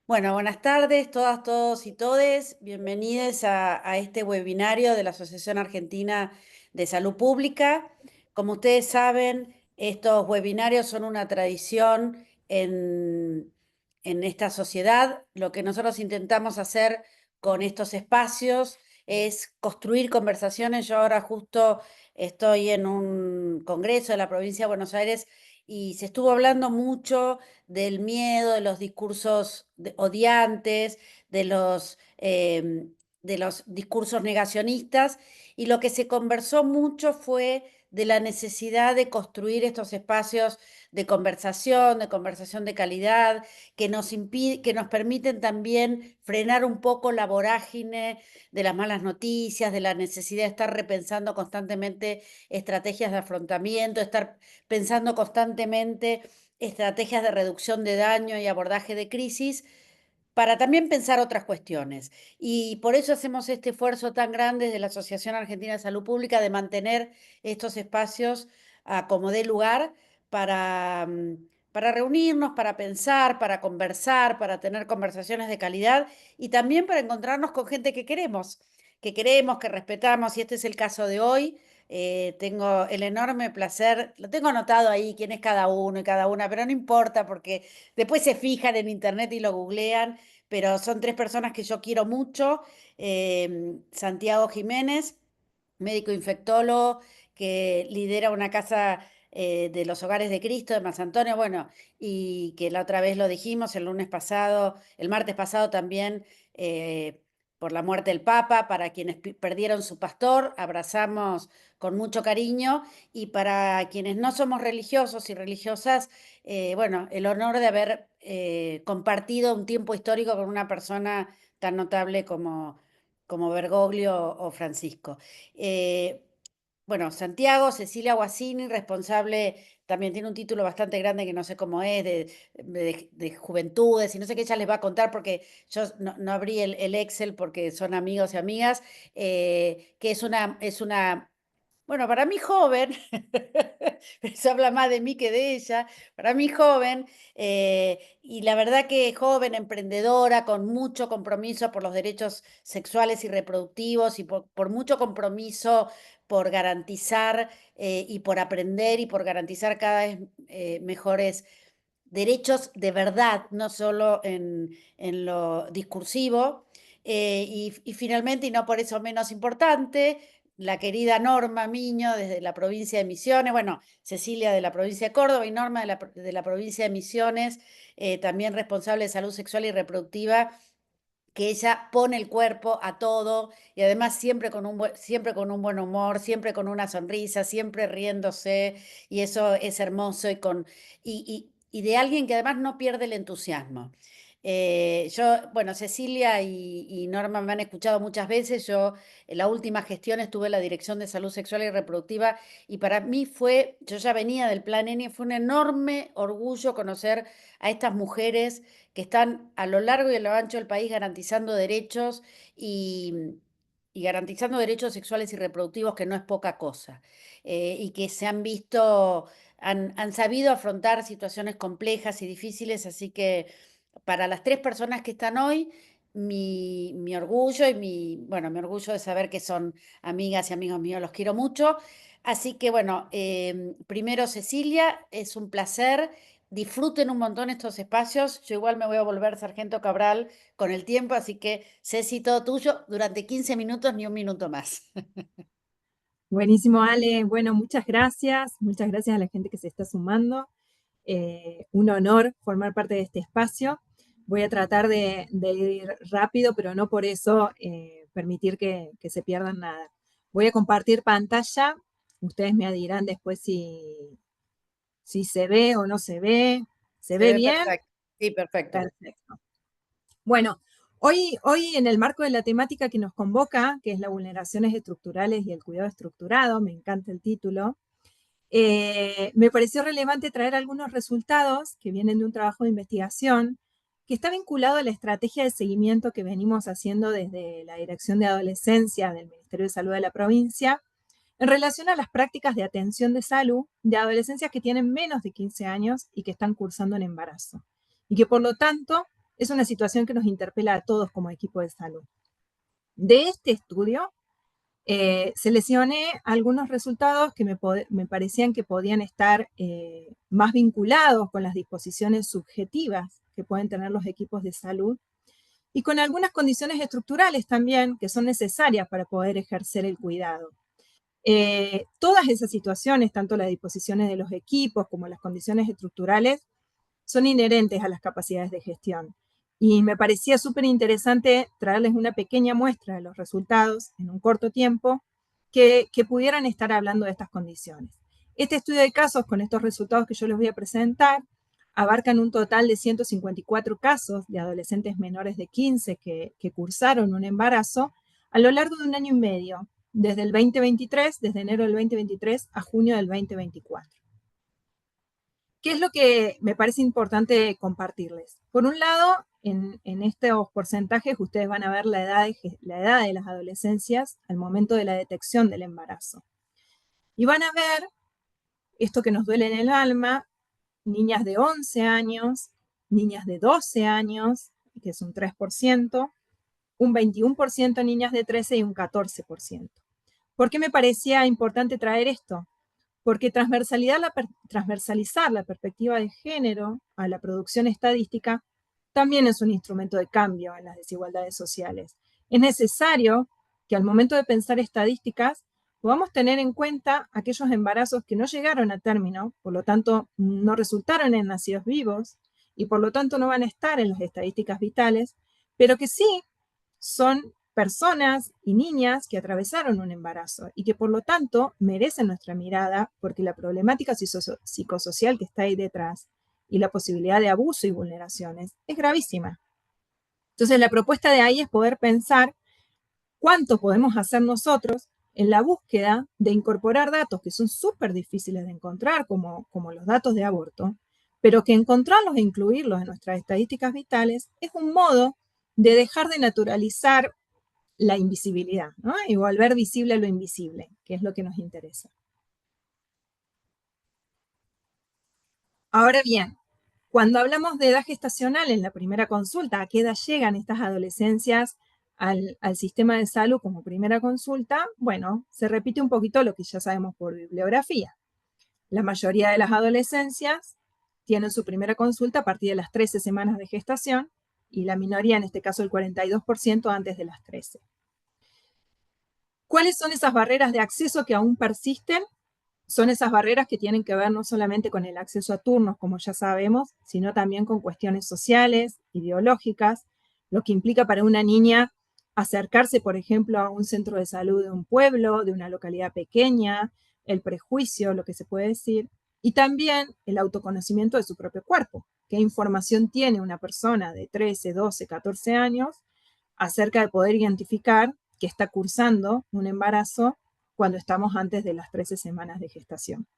Bueno, buenas tardes, todas, todos y todes. Bienvenidos a este webinario de la Asociación Argentina de Salud Pública. Como ustedes saben, estos webinarios son una tradición en esta sociedad. Lo que nosotros intentamos hacer con estos espacios es construir conversaciones. Yo ahora justo estoy en un congreso de la provincia de Buenos Aires y se estuvo hablando mucho del miedo, de los discursos odiantes, de los discursos negacionistas, y lo que se conversó mucho fue de la necesidad de construir estos espacios de conversación de calidad, que nos permiten también frenar un poco la vorágine de las malas noticias, de la necesidad de estar repensando constantemente estrategias de afrontamiento, estar pensando constantemente estrategias de reducción de daño y abordaje de crisis, para también pensar otras cuestiones. Y por eso hacemos este esfuerzo tan grande desde la Asociación Argentina de Salud Pública de mantener estos espacios a como dé lugar para, para reunirnos, para pensar, para conversar, para tener conversaciones de calidad y también para encontrarnos con gente que queremos, que respetamos, y este es el caso de hoy. Tengo el enorme placer, lo tengo anotado ahí quién es cada uno y cada una, pero no importa porque después se fijan en internet y lo googlean, pero son tres personas que yo quiero mucho. Santiago Jiménez, médico infectólogo que lidera una casa de los Hogares de Cristo de Más Antonio, bueno, y que la otra vez lo dijimos el lunes pasado, el martes pasado también, por la muerte del Papa, para quienes perdieron su pastor, abrazamos con mucho cariño, y para quienes no somos religiosos y religiosas, bueno, el honor de haber compartido un tiempo histórico con una persona tan notable como Bergoglio o Francisco. Eh, bueno, Santiago, Cecilia Guasini, responsable, también tiene un título bastante grande que no sé cómo es, de juventudes, y no sé qué ella les va a contar porque yo no abrí el Excel porque son amigos y amigas, que es una, bueno, para mí joven, eso habla más de mí que de ella, para mí joven, y la verdad que joven, emprendedora, con mucho compromiso por los derechos sexuales y reproductivos y por mucho compromiso por garantizar y por aprender y por garantizar cada vez mejores derechos de verdad, no solo en lo discursivo. Y finalmente, y no por eso menos importante, la querida Norma Miño desde la provincia de Misiones, bueno, Cecilia de la provincia de Córdoba y Norma de la provincia de Misiones, también responsable de salud sexual y reproductiva, que ella pone el cuerpo a todo y además siempre con un buen humor, siempre con una sonrisa, siempre riéndose, y eso es hermoso, y de alguien que además no pierde el entusiasmo. Bueno, Cecilia y Norma me han escuchado muchas veces. Yo en la última gestión estuve en la Dirección de Salud Sexual y Reproductiva, y para mí yo ya venía del Plan N, fue un enorme orgullo conocer a estas mujeres que están a lo largo y a lo ancho del país garantizando derechos y, y garantizando derechos sexuales y reproductivos, que no es poca cosa, y que se han visto, han sabido afrontar situaciones complejas y difíciles, así que para las tres personas que están hoy, mi orgullo bueno, mi orgullo de saber que son amigas y amigos míos, los quiero mucho. Así que bueno, primero Cecilia, es un placer. Disfruten un montón estos espacios. Yo igual me voy a volver Sargento Cabral con el tiempo, así que Ceci, todo tuyo durante 15 minutos, ni un minuto más. Buenísimo, Ale. Bueno, muchas gracias a la gente que se está sumando. Un honor formar parte de este espacio. Voy a tratar de ir rápido, pero no por eso permitir que se pierdan nada. Voy a compartir pantalla. Ustedes me dirán después si se ve o no se ve. ¿Se Se ve ve bien? perfecto. Sí, perfecto. Perfecto. Bueno, hoy en el marco de la temática que nos convoca, que es las vulneraciones estructurales y el cuidado estructurado, me encanta el título, me pareció relevante traer algunos resultados que vienen de un trabajo de investigación que está vinculado a la estrategia de seguimiento que venimos haciendo desde la Dirección de Adolescencia del Ministerio de Salud de la provincia en relación a las prácticas de atención de salud de adolescencias que tienen menos de 15 años y que están cursando en embarazo. Y que por lo tanto es una situación que nos interpela a todos como equipo de salud. De este estudio, seleccioné algunos resultados que me parecían que podían estar más vinculados con las disposiciones subjetivas que pueden tener los equipos de salud y con algunas condiciones estructurales también que son necesarias para poder ejercer el cuidado. Todas esas situaciones, tanto las disposiciones de los equipos como las condiciones estructurales, son inherentes a las capacidades de gestión. Y me parecía súper interesante traerles una pequeña muestra de los resultados en un corto tiempo que pudieran estar hablando de estas condiciones. Este estudio de casos con estos resultados que yo les voy a presentar abarcan un total de 154 casos de adolescentes menores de 15 que cursaron un embarazo a lo largo de un año y medio, desde el 2023, desde enero del 2023 a junio del 2024. ¿Qué es lo que me parece importante compartirles? Por un lado, en estos porcentajes ustedes van a ver la edad de las adolescencias al momento de la detección del embarazo. Y van a ver esto que nos duele en el alma, niñas de 11 años, niñas de 12 años, que es un 3%, un 21% niñas de 13 y un 14%. ¿Por qué me parecía importante traer esto? Porque transversalizar la perspectiva de género a la producción estadística también es un instrumento de cambio en las desigualdades sociales. Es necesario que al momento de pensar estadísticas podamos tener en cuenta aquellos embarazos que no llegaron a término, por lo tanto no resultaron en nacidos vivos y por lo tanto no van a estar en las estadísticas vitales, pero que sí son personas y niñas que atravesaron un embarazo y que por lo tanto merecen nuestra mirada porque la problemática psicosocial que está ahí detrás y la posibilidad de abuso y vulneraciones es gravísima. Entonces la propuesta de ahí es poder pensar cuánto podemos hacer nosotros en la búsqueda de incorporar datos que son súper difíciles de encontrar, como los datos de aborto, pero que encontrarlos e incluirlos en nuestras estadísticas vitales es un modo de dejar de naturalizar la invisibilidad, ¿no? Y volver visible lo invisible, que es lo que nos interesa. Ahora bien, cuando hablamos de edad gestacional en la primera consulta, ¿a qué edad llegan estas adolescencias al sistema de salud como primera consulta? Bueno, se repite un poquito lo que ya sabemos por bibliografía. La mayoría de las adolescencias tienen su primera consulta a partir de las 13 semanas de gestación y la minoría, en este caso el 42%, antes de las 13. ¿Cuáles son esas barreras de acceso que aún persisten? Son esas barreras que tienen que ver no solamente con el acceso a turnos, como ya sabemos, sino también con cuestiones sociales, ideológicas, lo que implica para una niña acercarse, por ejemplo, a un centro de salud de un pueblo, de una localidad pequeña, el prejuicio, lo que se puede decir, y también el autoconocimiento de su propio cuerpo. ¿Qué información tiene una persona de 13, 12, 14 años acerca de poder identificar que está cursando un embarazo cuando estamos antes de las 13 semanas de gestación?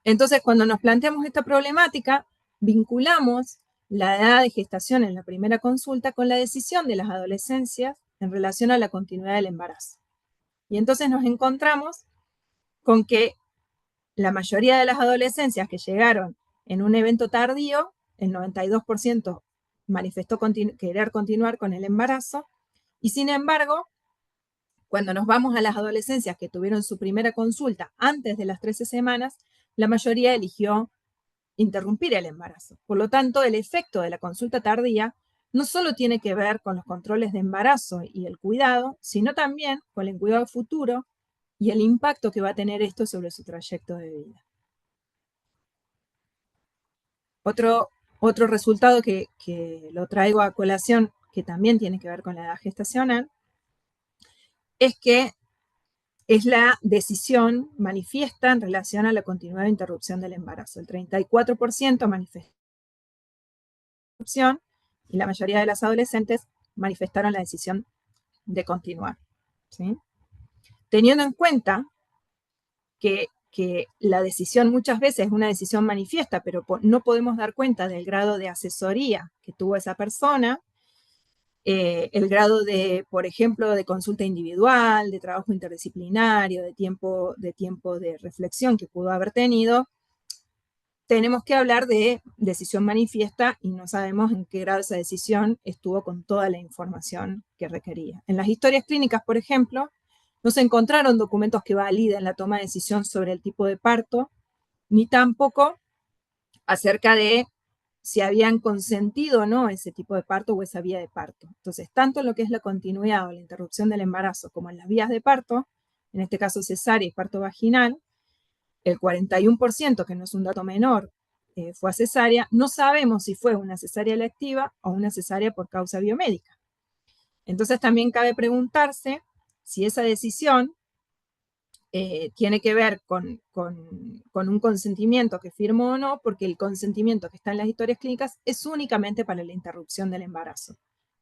Entonces, cuando nos planteamos esta problemática, vinculamos la edad de gestación en la primera consulta con la decisión de las adolescencias en relación a la continuidad del embarazo. Y entonces nos encontramos con que la mayoría de las adolescencias que llegaron en un evento tardío, el 92% manifestó querer continuar con el embarazo, y sin embargo, cuando nos vamos a las adolescencias que tuvieron su primera consulta antes de las 13 semanas, la mayoría eligió interrumpir el embarazo. Por lo tanto, el efecto de la consulta tardía no solo tiene que ver con los controles de embarazo y el cuidado, sino también con el cuidado futuro y el impacto que va a tener esto sobre su trayecto de vida. Otro resultado que lo traigo a colación, que también tiene que ver con la edad gestacional, es que es la decisión manifiesta en relación a la continuidad de interrupción del embarazo. El 34% manifestó y la mayoría de las adolescentes manifestaron la decisión de continuar, ¿sí? Teniendo en cuenta que la decisión muchas veces es una decisión manifiesta, pero no podemos dar cuenta del grado de asesoría que tuvo esa persona, el grado de, por ejemplo, de consulta individual, de trabajo interdisciplinario, de tiempo de reflexión que pudo haber tenido, tenemos que hablar de decisión manifiesta y no sabemos en qué grado esa decisión estuvo con toda la información que requería. En las historias clínicas, por ejemplo, no se encontraron documentos que validen la toma de decisión sobre el tipo de parto, ni tampoco acerca de si habían consentido o no ese tipo de parto o esa vía de parto. Entonces, tanto en lo que es la continuidad o la interrupción del embarazo como en las vías de parto, en este caso cesárea y parto vaginal, el 41%, que no es un dato menor, fue a cesárea. No sabemos si fue una cesárea electiva o una cesárea por causa biomédica. Entonces también cabe preguntarse si esa decisión tiene que ver con un consentimiento que firmó o no, porque el consentimiento que está en las historias clínicas es únicamente para la interrupción del embarazo.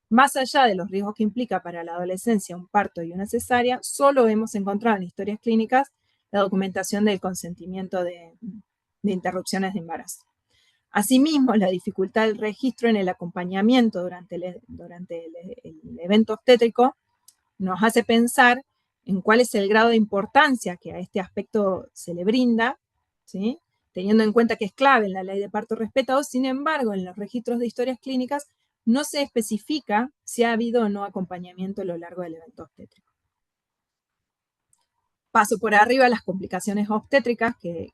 Más allá de los riesgos que implica para la adolescencia un parto y una cesárea, solo hemos encontrado en historias clínicas la documentación del consentimiento de interrupciones de embarazo. Asimismo, la dificultad del registro en el acompañamiento durante el evento obstétrico nos hace pensar en cuál es el grado de importancia que a este aspecto se le brinda, ¿sí? Teniendo en cuenta que es clave en la ley de parto respetado. Sin embargo, en los registros de historias clínicas no se especifica si ha habido o no acompañamiento a lo largo del evento obstétrico. Paso por arriba las complicaciones obstétricas, que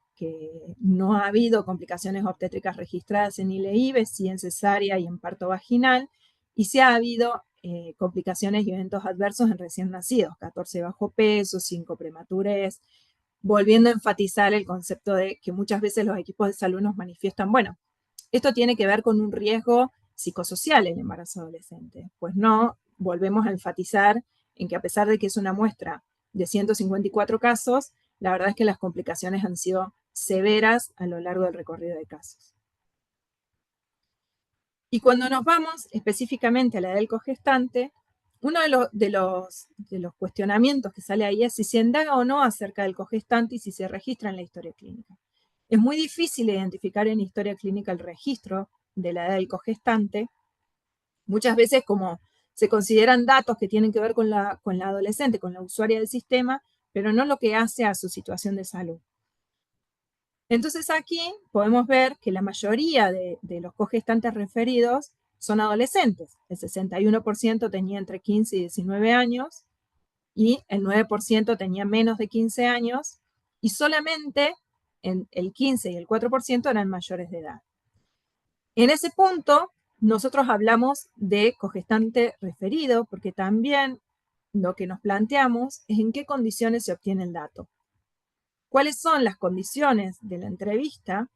no ha habido complicaciones obstétricas registradas en ILE-IVE, sí en cesárea y en parto vaginal, y sí ha habido complicaciones y eventos adversos en recién nacidos, 14 bajo peso, 5 prematurez, volviendo a enfatizar el concepto de que muchas veces los equipos de salud nos manifiestan, bueno, esto tiene que ver con un riesgo psicosocial en el embarazo adolescente. Pues no, volvemos a enfatizar en que a pesar de que es una muestra de 154 casos, la verdad es que las complicaciones han sido severas a lo largo del recorrido de casos. Y cuando nos vamos específicamente a la del cogestante, uno de los cuestionamientos que sale ahí es si se indaga o no acerca del cogestante y si se registra en la historia clínica. Es muy difícil identificar en historia clínica el registro de la edad del cogestante. Muchas veces, como se consideran datos que tienen que ver con la adolescente, con la usuaria del sistema, pero no lo que hace a su situación de salud. Entonces aquí podemos ver que la mayoría de los cogestantes referidos son adolescentes. El 61% tenía entre 15 y 19 años y el 9% tenía menos de 15 años y solamente el 15 y el 4% eran mayores de edad. En ese punto, nosotros hablamos de cogestante referido porque también lo que nos planteamos es en qué condiciones se obtiene el dato. ¿Cuáles son las condiciones de la entrevista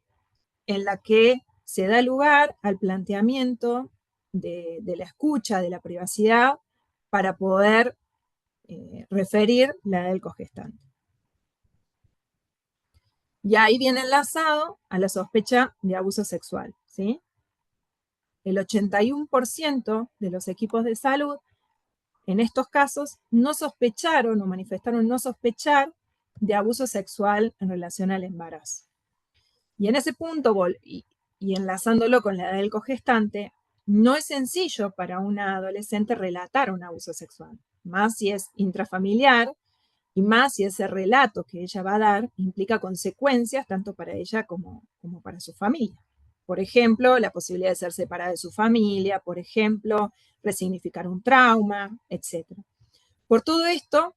en la que se da lugar al planteamiento de la escucha, de la privacidad, para poder referir la edad del cogestante? Y ahí viene enlazado a la sospecha de abuso sexual, ¿sí? El 81% de los equipos de salud en estos casos no sospecharon o manifestaron no sospechar de abuso sexual en relación al embarazo. Y en ese punto, y enlazándolo con la edad del cogestante, no es sencillo para una adolescente relatar un abuso sexual, más si es intrafamiliar y más si ese relato que ella va a dar implica consecuencias tanto para ella como para su familia. Por ejemplo, la posibilidad de ser separada de su familia, por ejemplo, resignificar un trauma, etc. Por todo esto,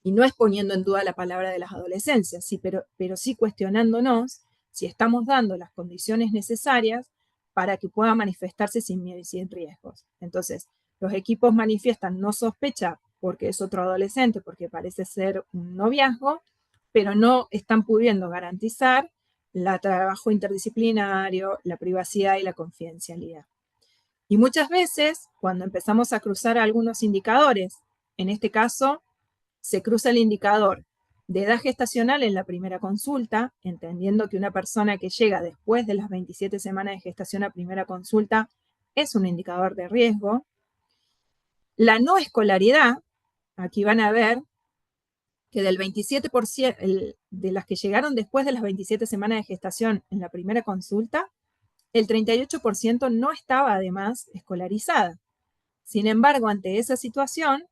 y no es poniendo en duda la palabra de las adolescencias, sí, pero sí cuestionándonos si estamos dando las condiciones necesarias para que pueda manifestarse sin miedo y sin riesgos. Entonces, los equipos manifiestan no sospecha porque es otro adolescente, porque parece ser un noviazgo, pero no están pudiendo garantizar el trabajo interdisciplinario, la privacidad y la confidencialidad. Y muchas veces, cuando empezamos a cruzar algunos indicadores, en este caso, se cruza el indicador de edad gestacional en la primera consulta, entendiendo que una persona que llega después de las 27 semanas de gestación a primera consulta es un indicador de riesgo. La no escolaridad, aquí van a ver que del 27% de las que llegaron después de las 27 semanas de gestación en la primera consulta, el 38% no estaba además escolarizada. Sin embargo, ante esa situación,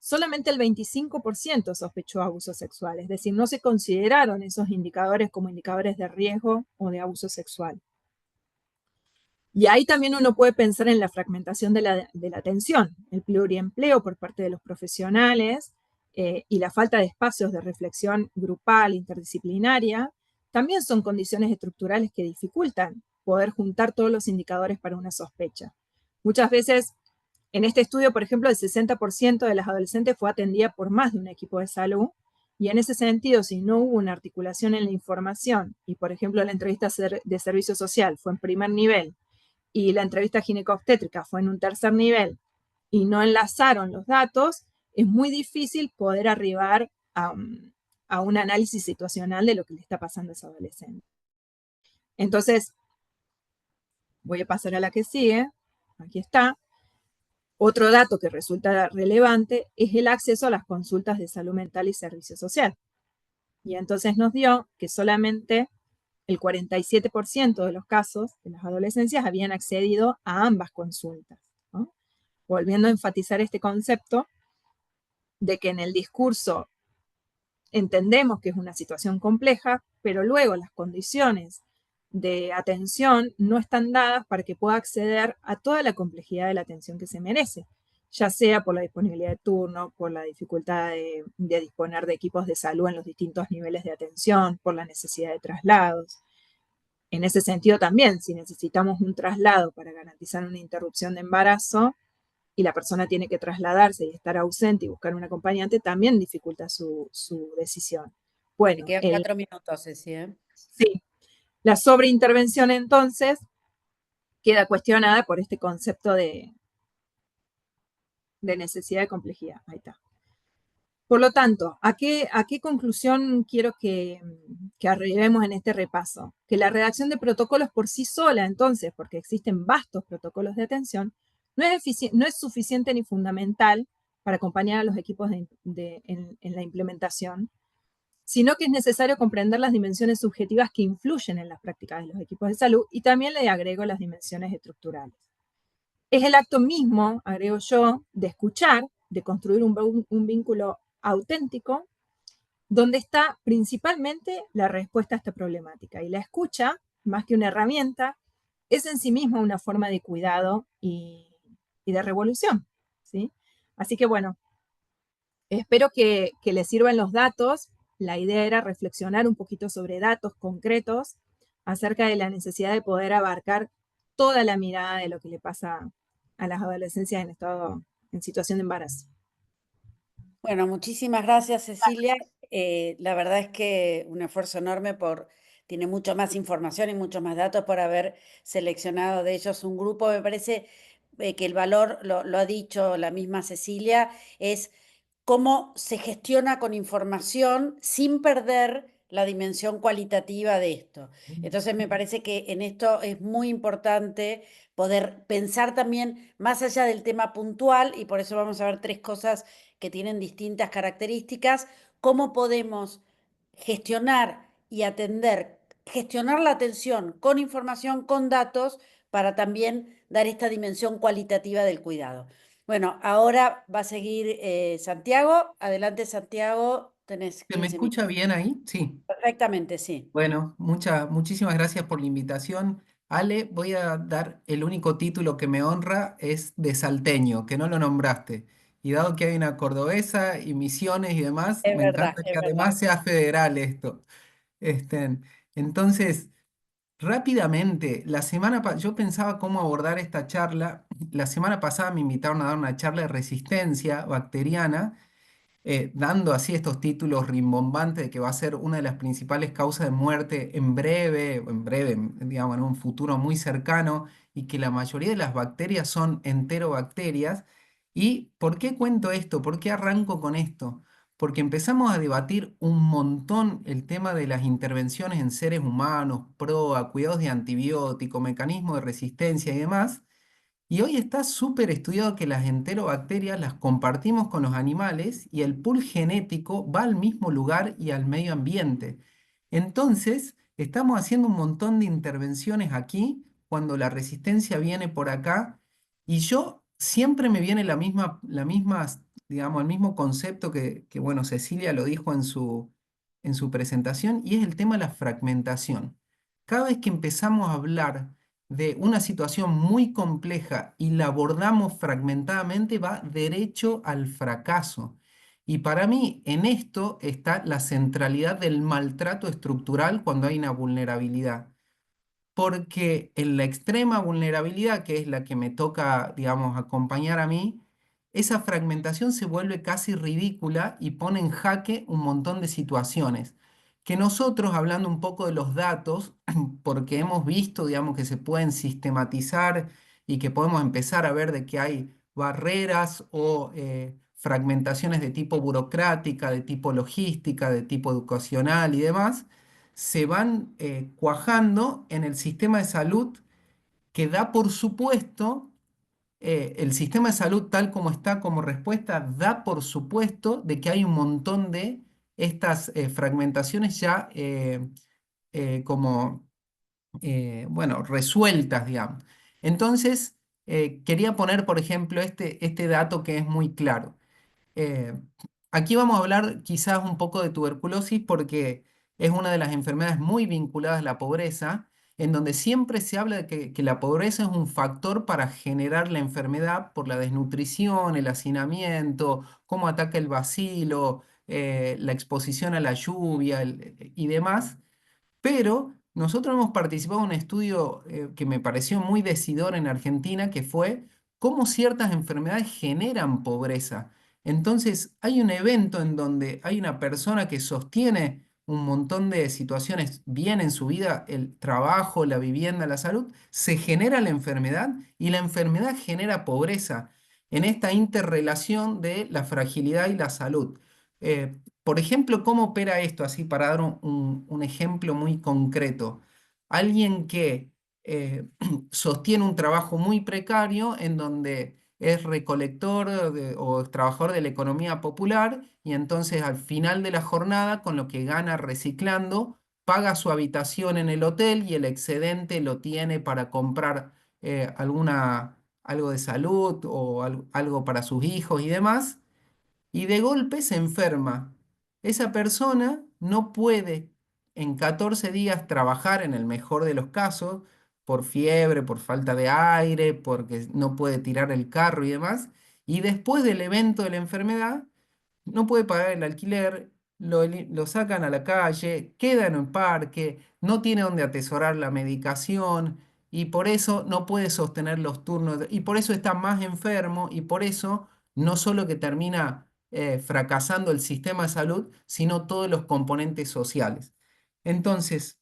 solamente el 25% sospechó abuso sexual, es decir, no se consideraron esos indicadores como indicadores de riesgo o de abuso sexual. Y ahí también uno puede pensar en la fragmentación de la atención, el pluriempleo por parte de los profesionales y la falta de espacios de reflexión grupal, interdisciplinaria, también son condiciones estructurales que dificultan poder juntar todos los indicadores para una sospecha. Muchas veces, en este estudio, por ejemplo, el 60% de las adolescentes fue atendida por más de un equipo de salud, y en ese sentido, si no hubo una articulación en la información, y por ejemplo la entrevista de servicio social fue en primer nivel, y la entrevista ginecobstétrica fue en un tercer nivel y no enlazaron los datos, es muy difícil poder arribar a un análisis situacional de lo que le está pasando a ese adolescente. Entonces, voy a pasar a la que sigue. Aquí está. Otro dato que resulta relevante es el acceso a las consultas de salud mental y servicio social. Y entonces nos dio que solamente el 47% de los casos de las adolescencias habían accedido a ambas consultas, ¿no? Volviendo a enfatizar este concepto de que en el discurso entendemos que es una situación compleja, pero luego las condiciones de atención no están dadas para que pueda acceder a toda la complejidad de la atención que se merece, ya sea por la disponibilidad de turno, por la dificultad de disponer de equipos de salud en los distintos niveles de atención, por la necesidad de traslados. En ese sentido también, si necesitamos un traslado para garantizar una interrupción de embarazo y la persona tiene que trasladarse y estar ausente y buscar un acompañante, también dificulta su decisión. Te Bueno, quedan 4 minutos, Ceci, ¿eh? sí, la sobreintervención entonces queda cuestionada por este concepto de necesidad de complejidad. Ahí está. Por lo tanto, ¿a qué conclusión quiero que arribemos en este repaso? Que la redacción de protocolos por sí sola, entonces, porque existen vastos protocolos de atención, no es suficiente ni fundamental para acompañar a los equipos en la implementación, sino que es necesario comprender las dimensiones subjetivas que influyen en las prácticas de los equipos de salud, y también le agrego las dimensiones estructurales. Es el acto mismo, agrego yo, de escuchar, de construir un vínculo auténtico, donde está principalmente la respuesta a esta problemática. Y la escucha, más que una herramienta, es en sí misma una forma de cuidado y de revolución, ¿sí? Así que bueno, espero que les sirvan los datos. La idea era reflexionar un poquito sobre datos concretos acerca de la necesidad de poder abarcar toda la mirada de lo que le pasa a las adolescencias en situación de embarazo. Bueno, muchísimas gracias, Cecilia. La verdad es que un esfuerzo enorme tiene mucho más información y muchos más datos por haber seleccionado de ellos un grupo. Me parece que el valor, lo ha dicho la misma Cecilia, es cómo se gestiona con información sin perder la dimensión cualitativa de esto. Entonces me parece que en esto es muy importante poder pensar también más allá del tema puntual, y por eso vamos a ver 3 cosas que tienen distintas características, cómo podemos gestionar y atender, gestionar la atención con información, con datos, para también dar esta dimensión cualitativa del cuidado. Bueno, ahora va a seguir Santiago. Adelante, Santiago, tenés ¿Se me 15 minutos. escucha bien ahí? Sí. Perfectamente, sí. Bueno, muchísimas gracias por la invitación. Ale, voy a dar el único título que me honra, es de salteño, que no lo nombraste. Y dado que hay una cordobesa y misiones y demás, Es me verdad, encanta es que verdad. además sea federal esto. Este, entonces, rápidamente, yo pensaba cómo abordar esta charla. La semana pasada me invitaron a dar una charla de resistencia bacteriana, dando así estos títulos rimbombantes de que va a ser una de las principales causas de muerte digamos, en un futuro muy cercano, y que la mayoría de las bacterias son enterobacterias. ¿Y por qué cuento esto? ¿Por qué arranco con esto? Porque empezamos a debatir un montón el tema de las intervenciones en seres humanos, PROA, cuidados de antibióticos, mecanismos de resistencia y demás. Y hoy está súper estudiado que las enterobacterias las compartimos con los animales y el pool genético va al mismo lugar y al medio ambiente. Entonces, estamos haciendo un montón de intervenciones aquí cuando la resistencia viene por acá, y yo siempre me viene digamos, el mismo concepto bueno, Cecilia lo dijo en su presentación, y es el tema de la fragmentación. Cada vez que empezamos a hablar de una situación muy compleja y la abordamos fragmentadamente, va derecho al fracaso. Y para mí, en esto está la centralidad del maltrato estructural cuando hay una vulnerabilidad, porque en la extrema vulnerabilidad, que es la que me toca, digamos, acompañar a mí, esa fragmentación se vuelve casi ridícula y pone en jaque un montón de situaciones que nosotros, hablando un poco de los datos, porque hemos visto, digamos, que se pueden sistematizar y que podemos empezar a ver de que hay barreras o fragmentaciones de tipo burocrática, de tipo logística, de tipo educacional y demás, se van cuajando en el sistema de salud, que da por supuesto, el sistema de salud tal como está como respuesta, da por supuesto de que hay un montón de estas fragmentaciones ya como, bueno, resueltas, digamos. Entonces, quería poner, por ejemplo, este dato que es muy claro. Eh, Aquí vamos a hablar quizás un poco de tuberculosis porque es una de las enfermedades muy vinculadas a la pobreza, en donde siempre se habla de que la pobreza es un factor para generar la enfermedad por la desnutrición, el hacinamiento, cómo ataca el bacilo, la exposición a la lluvia y demás. Pero nosotros hemos participado en un estudio que me pareció muy decidor en Argentina, que fue cómo ciertas enfermedades generan pobreza. Entonces, hay un evento en donde hay una persona que sostiene un montón de situaciones bien en su vida, el trabajo, la vivienda, la salud, se genera la enfermedad y la enfermedad genera pobreza en esta interrelación de la fragilidad y la salud. Por ejemplo, ¿cómo opera esto? Así para dar un ejemplo muy concreto. Alguien que eh, sostiene un trabajo muy precario en donde es recolector o trabajador de la economía popular, y entonces al final de la jornada, con lo que gana reciclando, paga su habitación en el hotel y el excedente lo tiene para comprar algo de salud o algo para sus hijos y demás, y de golpe se enferma. Esa persona no puede en 14 días trabajar, en el mejor de los casos, por fiebre, por falta de aire, porque no puede tirar el carro y demás. Y después del evento de la enfermedad, no puede pagar el alquiler, lo sacan a la calle, queda en un parque, no tiene donde atesorar la medicación y por eso no puede sostener los turnos y por eso está más enfermo y por eso no solo que termina fracasando el sistema de salud, sino todos los componentes sociales. Entonces,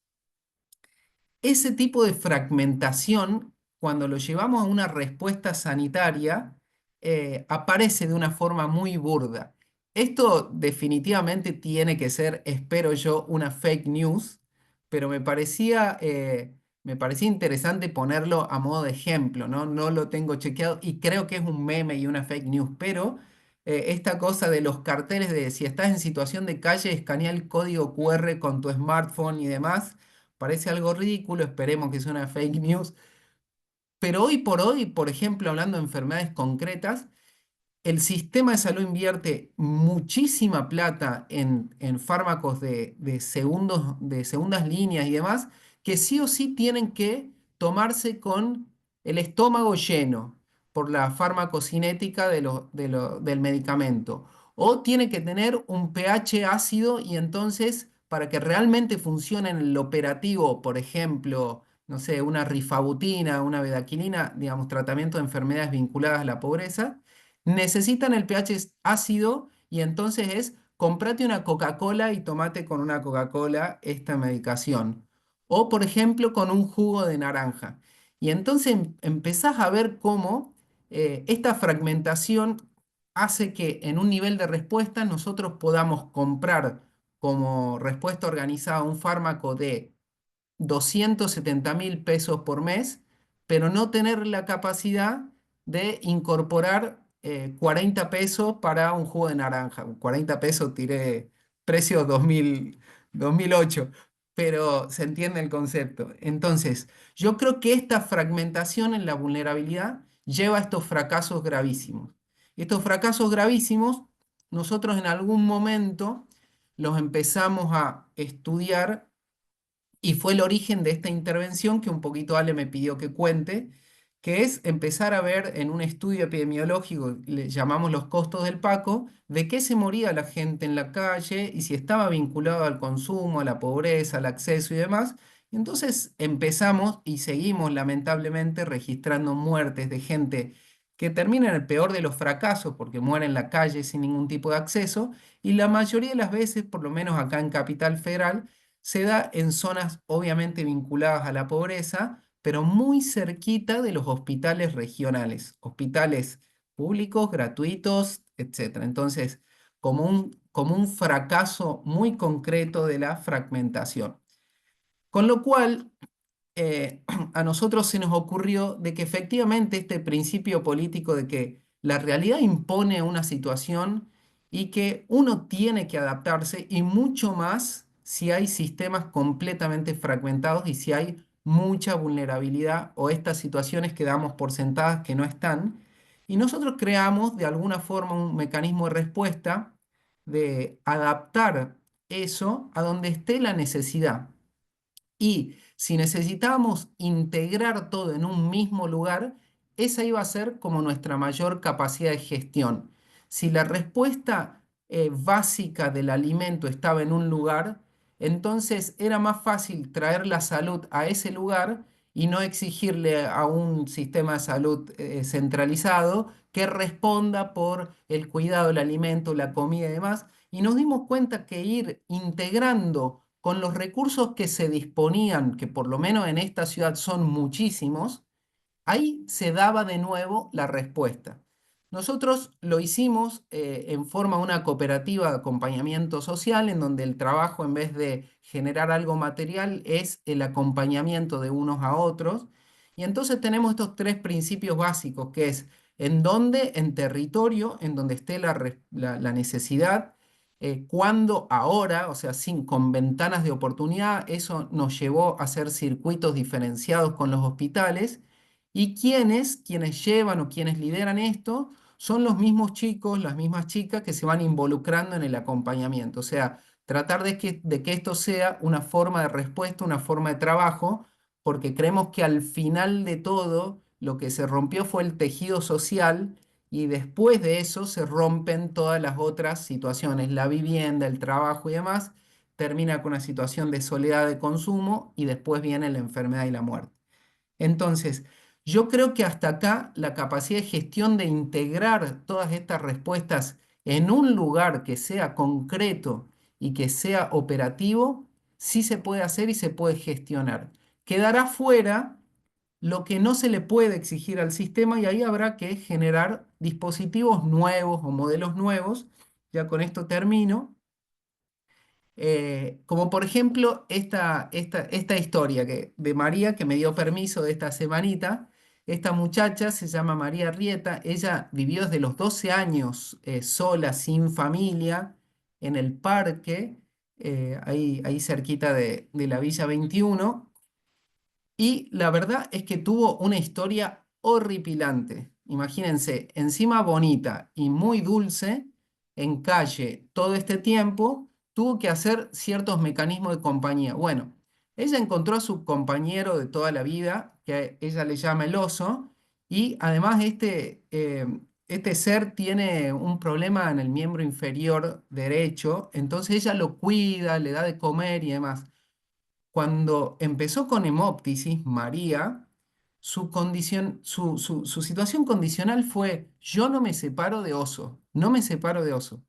ese tipo de fragmentación, cuando lo llevamos a una respuesta sanitaria, aparece de una forma muy burda. Esto definitivamente tiene que ser, espero yo, una fake news, pero me parecía interesante ponerlo a modo de ejemplo, ¿no? No lo tengo chequeado y creo que es un meme y una fake news, pero esta cosa de los carteles de si estás en situación de calle, escanea el código QR con tu smartphone y demás. Parece algo ridículo, esperemos que sea una fake news, pero hoy por hoy, por ejemplo, hablando de enfermedades concretas, el sistema de salud invierte muchísima plata en fármacos de segundas líneas y demás, que sí o sí tienen que tomarse con el estómago lleno por la farmacocinética del medicamento. O tiene que tener un pH ácido y entonces para que realmente funcione en el operativo, por ejemplo, no sé, una rifabutina, una bedaquilina, digamos, tratamiento de enfermedades vinculadas a la pobreza, necesitan el pH ácido y entonces es comprate una Coca-Cola y tomate con una Coca-Cola esta medicación. O por ejemplo con un jugo de naranja. Y entonces empezás a ver cómo esta fragmentación hace que en un nivel de respuesta nosotros podamos comprar como respuesta organizada un fármaco de 270.000 pesos por mes, pero no tener la capacidad de incorporar 40 pesos para un jugo de naranja. 40 pesos tiré precio 2008, pero se entiende el concepto. Entonces, yo creo que esta fragmentación en la vulnerabilidad lleva a estos fracasos gravísimos. Estos fracasos gravísimos, nosotros en algún momento los empezamos a estudiar y fue el origen de esta intervención que un poquito Ale me pidió que cuente, que es empezar a ver en un estudio epidemiológico, le llamamos los costos del Paco, de qué se moría la gente en la calle y si estaba vinculado al consumo, a la pobreza, al acceso y demás. Entonces empezamos y seguimos lamentablemente registrando muertes de gente que termina en el peor de los fracasos porque muere en la calle sin ningún tipo de acceso y la mayoría de las veces, por lo menos acá en Capital Federal, se da en zonas obviamente vinculadas a la pobreza, pero muy cerquita de los hospitales regionales, hospitales públicos, gratuitos, etcétera. Entonces, como un fracaso muy concreto de la fragmentación. Con lo cual, a nosotros se nos ocurrió de que efectivamente este principio político de que la realidad impone una situación y que uno tiene que adaptarse y mucho más si hay sistemas completamente fragmentados y si hay mucha vulnerabilidad o estas situaciones que damos por sentadas que no están. Y nosotros creamos de alguna forma un mecanismo de respuesta de adaptar eso a donde esté la necesidad. Y si necesitábamos integrar todo en un mismo lugar, esa iba a ser como nuestra mayor capacidad de gestión. Si la respuesta básica del alimento estaba en un lugar, entonces era más fácil traer la salud a ese lugar y no exigirle a un sistema de salud centralizado que responda por el cuidado del alimento, la comida y demás. Y nos dimos cuenta que ir integrando con los recursos que se disponían, que por lo menos en esta ciudad son muchísimos, ahí se daba de nuevo la respuesta. Nosotros lo hicimos en forma de una cooperativa de acompañamiento social, en donde el trabajo, en vez de generar algo material, es el acompañamiento de unos a otros. Y entonces tenemos estos tres principios básicos, que es en dónde, en territorio, en donde esté la necesidad, cuándo, ahora, o sea, con ventanas de oportunidad. Eso nos llevó a hacer circuitos diferenciados con los hospitales. Y quienes llevan o quienes lideran esto, son los mismos chicos, las mismas chicas que se van involucrando en el acompañamiento. O sea, tratar de que esto sea una forma de respuesta, una forma de trabajo, porque creemos que al final de todo lo que se rompió fue el tejido social y después de eso se rompen todas las otras situaciones, la vivienda, el trabajo y demás, termina con una situación de soledad de consumo y después viene la enfermedad y la muerte. Entonces, yo creo que hasta acá la capacidad de gestión de integrar todas estas respuestas en un lugar que sea concreto y que sea operativo, sí se puede hacer y se puede gestionar. Quedará fuera lo que no se le puede exigir al sistema y ahí habrá que generar dispositivos nuevos o modelos nuevos. Ya con esto termino. Como por ejemplo esta historia de María que me dio permiso de esta semanita. Esta muchacha se llama María Rieta. Ella vivió desde los 12 años sola, sin familia, en el parque, ahí cerquita de la Villa 21. Y la verdad es que tuvo una historia horripilante. Imagínense, encima bonita y muy dulce, en calle todo este tiempo, tuvo que hacer ciertos mecanismos de compañía. Bueno, ella encontró a su compañero de toda la vida, que ella le llama el oso, y además este ser tiene un problema en el miembro inferior derecho, entonces ella lo cuida, le da de comer y demás. Cuando empezó con hemóptisis, María, su situación condicional fue: yo no me separo de oso, no me separo de oso.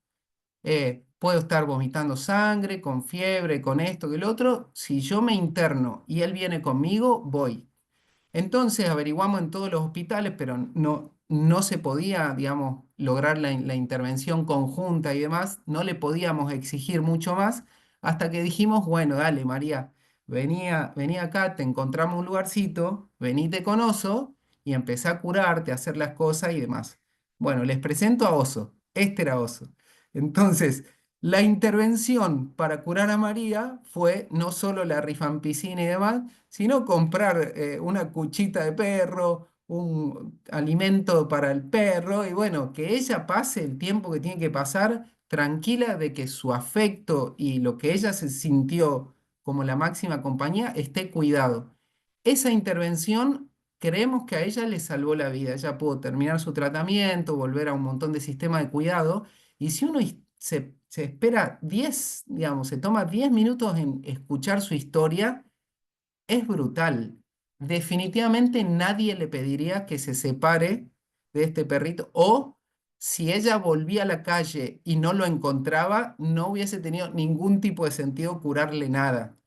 Puedo estar vomitando sangre, con fiebre, con esto, que el otro. Si yo me interno y él viene conmigo, voy. Entonces averiguamos en todos los hospitales, pero no se podía, digamos, lograr la intervención conjunta y demás, no le podíamos exigir mucho más, hasta que dijimos, bueno, dale, María, vení acá, te encontramos un lugarcito, venite con Oso y empecé a curarte, a hacer las cosas y demás. Bueno, les presento a Oso, este era Oso. Entonces, la intervención para curar a María fue no solo la rifampicina y demás, sino comprar una cuchita de perro, un alimento para el perro, y bueno, que ella pase el tiempo que tiene que pasar tranquila de que su afecto y lo que ella se sintió como la máxima compañía esté cuidado. Esa intervención creemos que a ella le salvó la vida. Ella pudo terminar su tratamiento, volver a un montón de sistemas de cuidado. Y si uno se espera 10, digamos, se toma 10 minutos en escuchar su historia, es brutal. Definitivamente nadie le pediría que se separe de este perrito. O si ella volvía a la calle y no lo encontraba, no hubiese tenido ningún tipo de sentido curarle nada.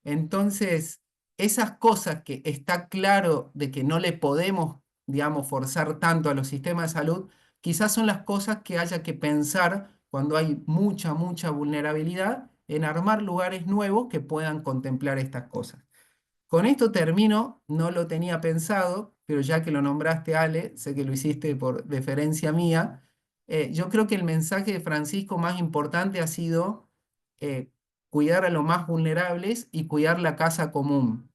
Entonces, esas cosas que está claro de que no le podemos, digamos, forzar tanto a los sistemas de salud, quizás son las cosas que haya que pensar cuando hay mucha, mucha vulnerabilidad en armar lugares nuevos que puedan contemplar estas cosas. Con esto termino, no lo tenía pensado, pero ya que lo nombraste, Ale, sé que lo hiciste por deferencia mía. Yo creo que el mensaje de Francisco más importante ha sido eh, cuidar a los más vulnerables y cuidar la casa común.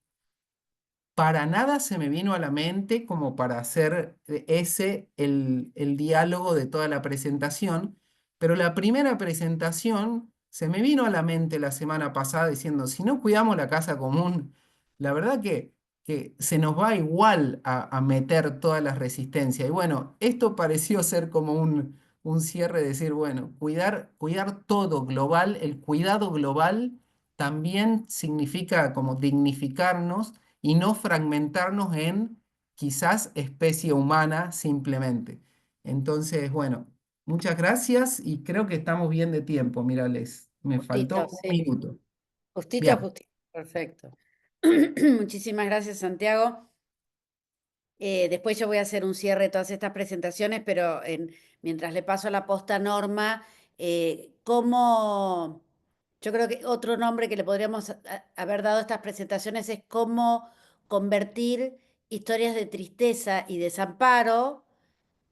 Para nada se me vino a la mente como para hacer ese el diálogo de toda la presentación, pero la primera presentación se me vino a la mente la semana pasada diciendo, si no cuidamos la casa común, la verdad que se nos va igual a meter todas las resistencias. Y bueno, esto pareció ser como un cierre, de decir, bueno, cuidar todo global, el cuidado global también significa como dignificarnos y no fragmentarnos en quizás especie humana simplemente. Entonces, bueno, muchas gracias y creo que estamos bien de tiempo. Mírales, me faltó Justito, un sí. minuto. Justito, Bien. justito. Perfecto. Muchísimas gracias, Santiago. Después yo voy a hacer un cierre de todas estas presentaciones, pero mientras le paso la posta a Norma, yo creo que otro nombre que le podríamos haber dado a estas presentaciones es cómo convertir historias de tristeza y desamparo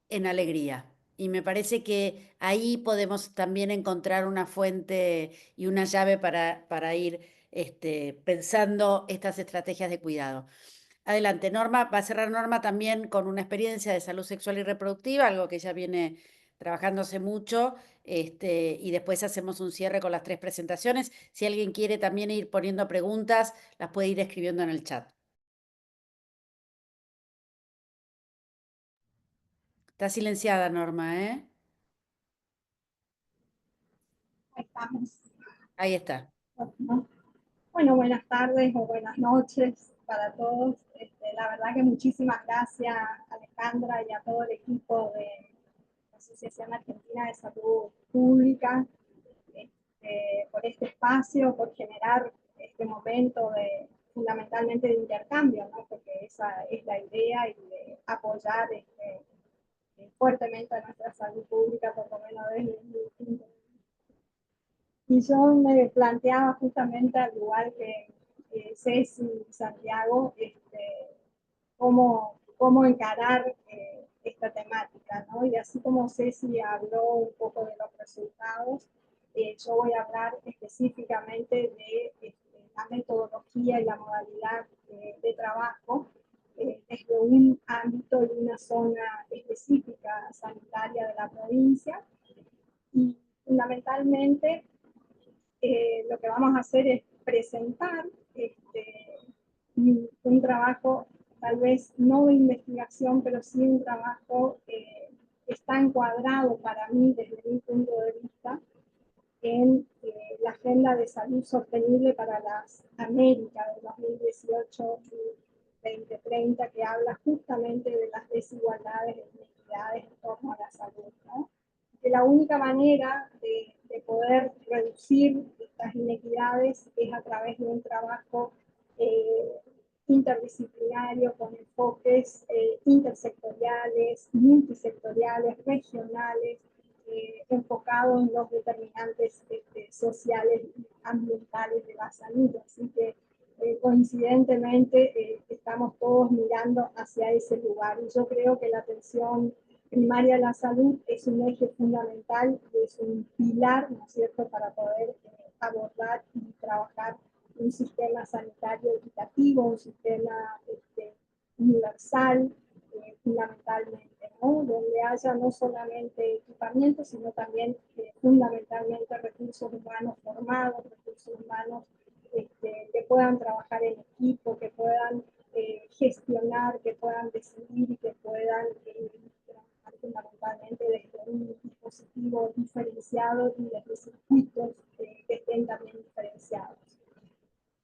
en alegría. Y me parece que ahí podemos también encontrar una fuente y una llave para ir pensando estas estrategias de cuidado. Adelante, Norma. Va a cerrar Norma también con una experiencia de salud sexual y reproductiva, algo que ella viene trabajando hace mucho, y después hacemos un cierre con las tres presentaciones. Si alguien quiere también ir poniendo preguntas, las puede ir escribiendo en el chat. Está silenciada, Norma, ¿eh? Ahí estamos. Ahí está. ¿No? Bueno, buenas tardes o buenas noches para todos. La verdad que muchísimas gracias a Alejandra y a todo el equipo de la Asociación Argentina de Salud Pública por este espacio, por generar este momento fundamentalmente de intercambio, ¿no? Porque esa es la idea y de apoyar fuertemente a nuestra salud pública, por lo menos desde mi punto de vista. Y yo me planteaba justamente, al igual que Ceci y Santiago, cómo encarar esta temática, ¿no? Y así como Ceci habló un poco de los resultados, yo voy a hablar específicamente de la metodología y la modalidad de trabajo desde un ámbito y una zona específica sanitaria de la provincia. Y fundamentalmente lo que vamos a hacer es presentar un trabajo, tal vez no de investigación, pero sí un trabajo que está encuadrado para mí, desde mi punto de vista, en la Agenda de Salud Sostenible para las Américas de 2018 y 2030, que habla justamente de las desigualdades e inequidades en torno a la salud, ¿no? Que la única manera de poder reducir estas inequidades es a través de un trabajo interdisciplinario con enfoques intersectoriales, multisectoriales, regionales, enfocado en los determinantes sociales y ambientales de la salud. Así que coincidentemente estamos todos mirando hacia ese lugar. Y yo creo que la atención primaria de la salud es un eje fundamental, es un pilar, ¿no es cierto?, para poder abordar y trabajar un sistema sanitario equitativo, un sistema universal, fundamentalmente, ¿no? Donde haya no solamente equipamiento, sino también fundamentalmente recursos humanos formados, recursos humanos que puedan trabajar en equipo, que puedan gestionar, que puedan decidir y que puedan trabajar fundamentalmente desde un dispositivo diferenciado y desde circuitos que estén también diferenciados.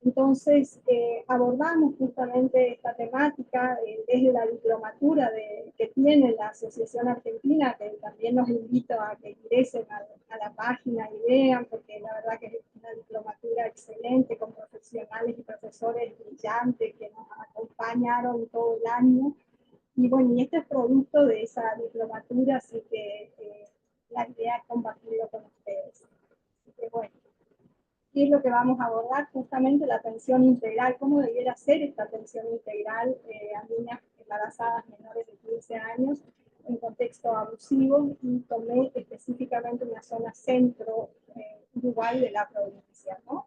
Entonces, abordamos justamente esta temática desde la diplomatura que tiene la Asociación Argentina, que también los invito a que ingresen a la página y vean, porque la verdad que es una diplomatura excelente, con profesionales y profesores brillantes que nos acompañaron todo el año. Y bueno, y este es producto de esa diplomatura, así que la idea es compartirlo con ustedes. Así que bueno. ¿Qué es lo que vamos a abordar? Justamente la atención integral, cómo debiera ser esta atención integral a niñas embarazadas menores de 15 años en contexto abusivo, y tomé específicamente una zona centro Uruguay de la provincia, ¿no?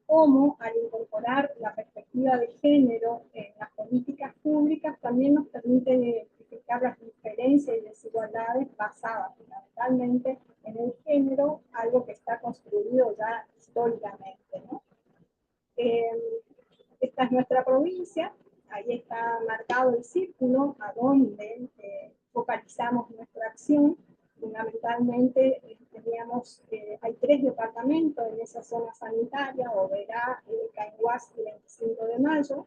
Cómo al incorporar la perspectiva de género en las políticas públicas también nos permite identificar las diferencias y desigualdades basadas fundamentalmente en el género, algo que está construido ya históricamente, ¿no? Esta es nuestra provincia, ahí está marcado el círculo a donde focalizamos nuestra acción. Fundamentalmente hay 3 departamentos en esa zona sanitaria: Oberá, Cainguás y 25 de Mayo.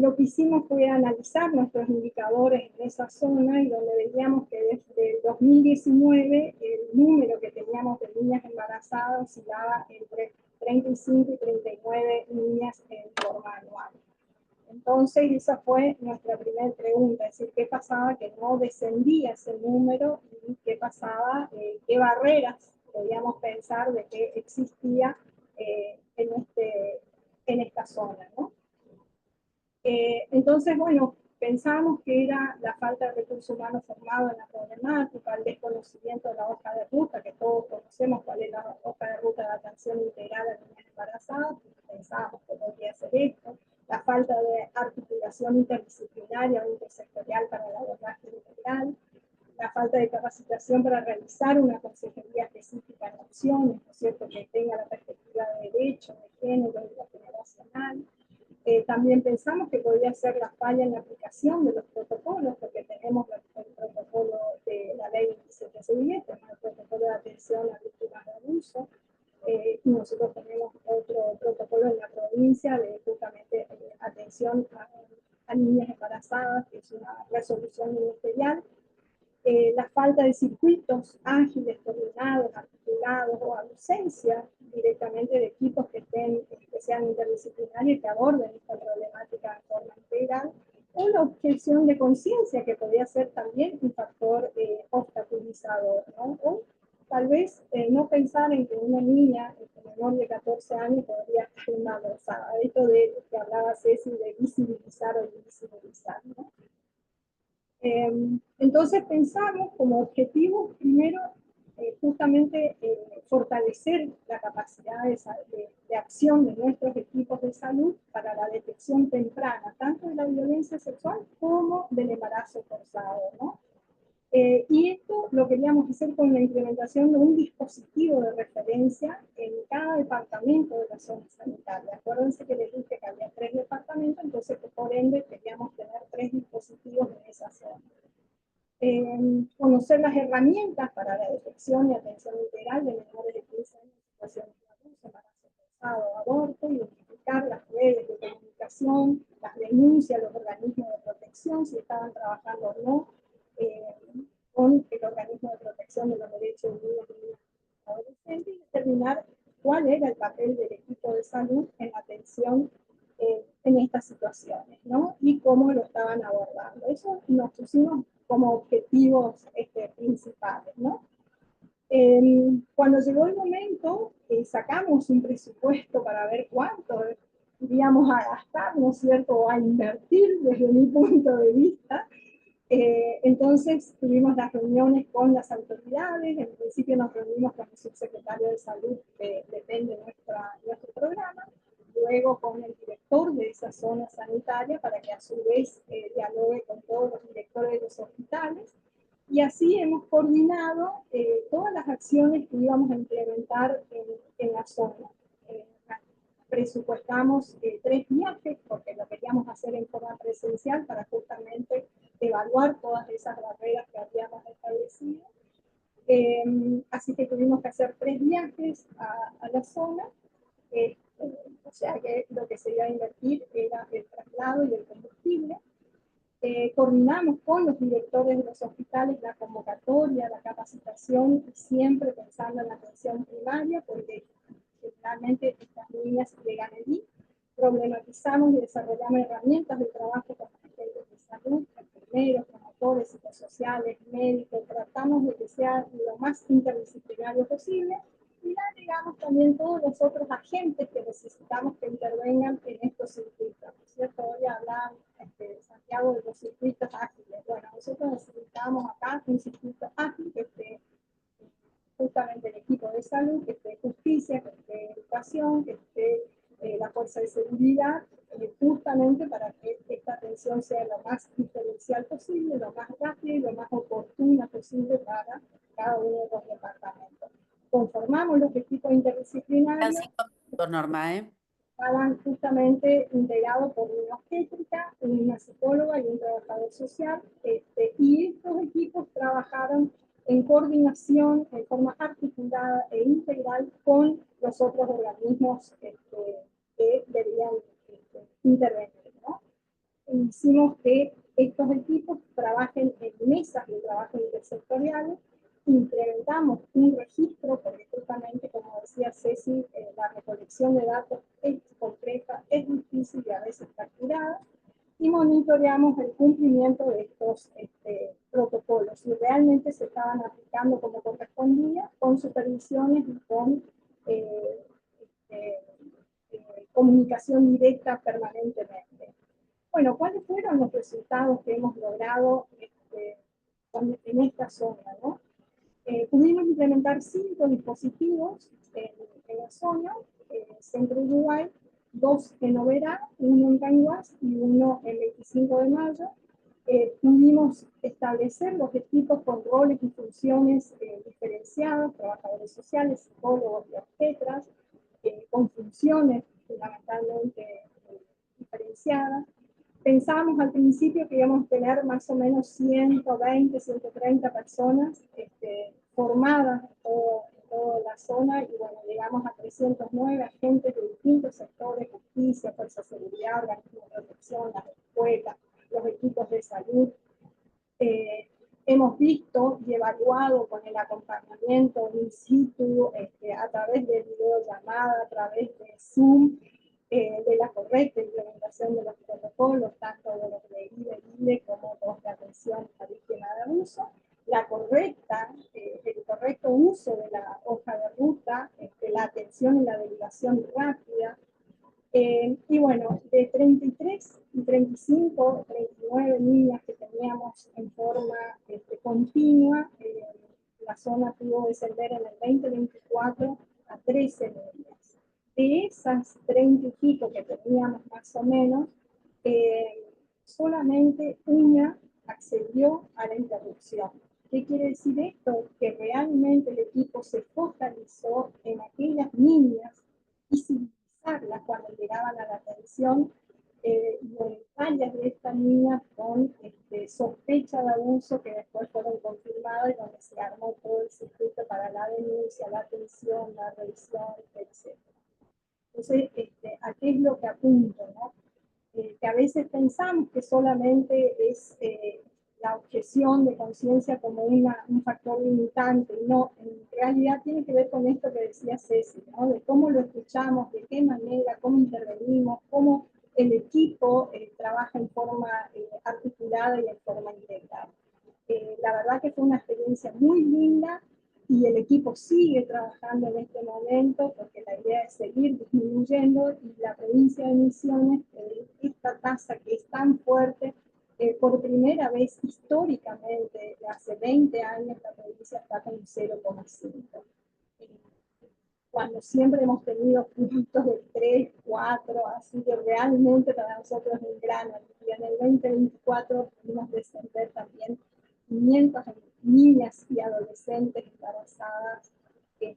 Lo que hicimos fue analizar nuestros indicadores en esa zona, y donde veíamos que desde el 2019 el número que teníamos de niñas embarazadas oscilaba entre 35 y 39 niñas en forma anual. Entonces esa fue nuestra primera pregunta, es decir, qué pasaba que no descendía ese número, y qué pasaba, qué barreras podíamos pensar de que existía en esta zona, ¿no? Entonces, bueno, pensamos que era la falta de recursos humanos formados en la problemática, el desconocimiento de la hoja de ruta, que todos conocemos cuál es la hoja de ruta de atención integral a niñas embarazadas, pensábamos que podría ser esto, la falta de articulación interdisciplinaria o intersectorial para el abordaje integral, la falta de capacitación para realizar una consejería específica en opciones, ¿no es cierto?, que tenga la perspectiva de derecho, de género y de generacional. También pensamos que podría ser la falla en la aplicación de los protocolos, porque tenemos el protocolo de la ley 2767, el protocolo de atención a víctimas de abuso, y nosotros tenemos otro protocolo en la provincia de justamente atención a niñas embarazadas, que es una resolución ministerial. La falta de circuitos ágiles, coordinados, articulados, o ausencia directamente de equipos que sean interdisciplinarios y que aborden esta problemática de forma integral, o la objeción de conciencia, que podría ser también un factor obstaculizador, ¿no? O tal vez no pensar en que una niña menor de 14 años podría estar embarazada. Esto de que hablaba Ceci, de visibilizar o invisibilizar, ¿no? Entonces pensamos como objetivo primero justamente fortalecer la capacidad de acción de nuestros equipos de salud para la detección temprana, tanto de la violencia sexual como del embarazo forzado, ¿no? Y esto lo queríamos hacer con la implementación de un dispositivo de referencia en cada departamento de la zona sanitaria. Acuérdense que les dije que había 3 departamentos, entonces por ende queríamos tener 3 dispositivos en esa zona. Conocer las herramientas para la detección y atención integral de menores de 15 años en situaciones de abuso, embarazo forzado, aborto, identificar las redes de comunicación, las denuncias a los organismos de protección, si estaban trabajando o no con el organismo de protección de los derechos de niños y niñas y adolescentes, y determinar cuál era el papel del equipo de salud en la atención en estas situaciones, ¿no? Y cómo lo estaban abordando. Eso nos pusimos como objetivos principales, ¿no? Cuando llegó el momento, sacamos un presupuesto para ver cuánto iríamos a gastar, ¿no es cierto?, o a invertir desde mi punto de vista. Entonces tuvimos las reuniones con las autoridades, en principio nos reunimos con el subsecretario de salud, que depende de nuestro programa, luego con el director de esa zona sanitaria, para que a su vez dialogue con todos los directores de los hospitales, y así hemos coordinado todas las acciones que íbamos a implementar en la zona. Presupuestamos 3 viajes, porque lo queríamos hacer en forma presencial para justamente evaluar todas esas barreras que habíamos establecido. Así que tuvimos que hacer 3 viajes a la zona, o sea que lo que se iba a invertir era el traslado y el combustible. Coordinamos con los directores de los hospitales la convocatoria, la capacitación, siempre pensando en la atención primaria, porque generalmente estas niñas llegan allí. Problematizamos y desarrollamos herramientas de trabajo con agentes de salud, enfermeros, promotores, psicosociales, médicos. Tratamos de que sea lo más interdisciplinario posible, y agregamos también todos los otros agentes que necesitamos que intervengan en estos circuitos, ¿no es cierto? Hoy hablan Santiago de los circuitos ágiles. Bueno, nosotros necesitamos acá un circuito ágil que esté justamente el equipo de salud, que esté justicia, que esté educación, que esté la fuerza de seguridad, justamente para que esta atención sea lo más diferencial posible, lo más rápida y lo más oportuna posible para cada uno de los departamentos. Conformamos los equipos interdisciplinarios. Están 5 minutos, Norma, ¿eh? Estaban justamente integrados por una obstétrica, una psicóloga y un trabajador social, y estos equipos trabajaron en coordinación, en forma articulada e integral con los otros organismos que debían intervenir, ¿no? Hicimos que estos equipos trabajen en mesas de trabajo intersectoriales, implementamos un registro, porque justamente, como decía Ceci, la recolección de datos es compleja, es difícil y a veces capturada, y monitoreamos el cumplimiento de estos protocolos, y realmente se estaban aplicando como correspondía, con supervisiones y con comunicación directa permanentemente. Bueno, ¿cuáles fueron los resultados que hemos logrado en esta zona, ¿no? Pudimos implementar 5 dispositivos en la zona, Centro Uruguay, 2 en Oberá, 1 en Cañuas y 1 en 25 de Mayo. Pudimos establecer los equipos con roles y funciones diferenciados, trabajadores sociales, psicólogos y obstetras, con funciones fundamentalmente diferenciadas. Pensábamos al principio que íbamos a tener más o menos 120, 130 personas formadas en toda la zona, y bueno, llegamos a 309 agentes de distintos sectores: justicia, fuerza de seguridad, organismos de protección, las escuelas, los equipos de salud. Hemos visto y evaluado con el acompañamiento in situ, a través de videollamada, a través de Zoom, de la correcta implementación de los protocolos, tanto de los de IBE como los de atención a víctimas de abuso, el correcto uso de la hoja de ruta, la atención y la derivación rápida. Y bueno, de 33 y 35, 39 niñas que teníamos en forma continua, la zona pudo descender en el 2024 a 13 niñas. De esas 30 y pico que teníamos más o menos, solamente una accedió a la interrupción. ¿Qué quiere decir esto? Que realmente el equipo se focalizó en aquellas niñas y visibilizarlas cuando llegaban a la atención, voluntarias de estas niñas con sospecha de abuso, que después fueron confirmadas, y donde se armó todo el circuito para la denuncia, la atención, la revisión, etc. Entonces, ¿a qué es lo que apunto, no? Que a veces pensamos que solamente es la objeción de conciencia como un factor limitante, y no, en realidad tiene que ver con esto que decía Ceci, ¿no? De cómo lo escuchamos, de qué manera, cómo intervenimos, cómo el equipo trabaja en forma articulada y en forma integral. La verdad que fue una experiencia muy linda, y el equipo sigue trabajando en este momento, porque la idea es seguir disminuyendo, y la provincia de Misiones, esta tasa que es tan fuerte, por primera vez históricamente, hace 20 años, la provincia está con 0,5. cuando siempre hemos tenido puntos de 3, 4, así que realmente para nosotros es un gran alegría. En el 2024 pudimos descender también 500 niñas y adolescentes embarazadas de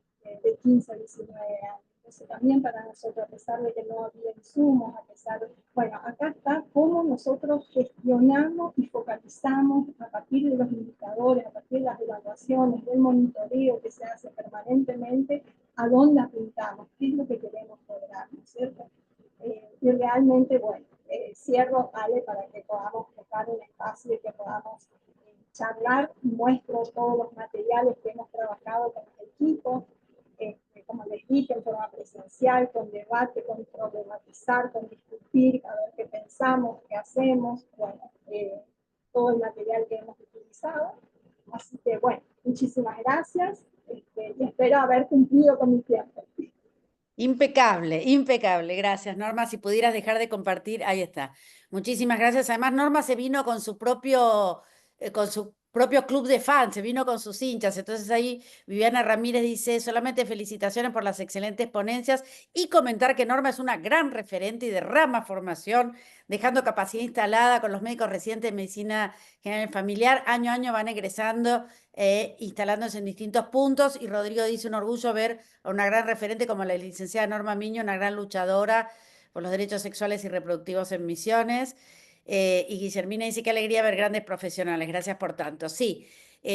15 a 19 años. Entonces también para nosotros, a pesar de que no había insumos, a pesar de, bueno, acá está cómo nosotros gestionamos y focalizamos a partir de los indicadores, a partir de las evaluaciones, del monitoreo que se hace permanentemente, a dónde apuntamos, qué es lo que queremos lograr, ¿no es cierto? Y realmente, bueno, cierro, Ale, para que podamos dejar un espacio y que podamos charlar, muestro todos los materiales que hemos trabajado con el equipo, como les dije, en forma presencial, con debate, con problematizar, con discutir, a ver qué pensamos, qué hacemos, bueno, todo el material que hemos utilizado. Así que, bueno, muchísimas gracias y espero haber cumplido con mi tiempo. Impecable, impecable. Gracias, Norma. Si pudieras dejar de compartir, ahí está. Muchísimas gracias. Además, Norma se vino con su propio club de fans, se vino con sus hinchas. Entonces ahí Viviana Ramírez dice, solamente felicitaciones por las excelentes ponencias y comentar que Norma es una gran referente y derrama formación, dejando capacidad instalada con los médicos residentes de medicina general y familiar. Año a año van egresando, instalándose en distintos puntos. Y Rodrigo dice, un orgullo ver a una gran referente como la licenciada Norma Miño, una gran luchadora por los derechos sexuales y reproductivos en Misiones. Y Guillermina dice, qué alegría ver grandes profesionales, gracias por tanto. Sí,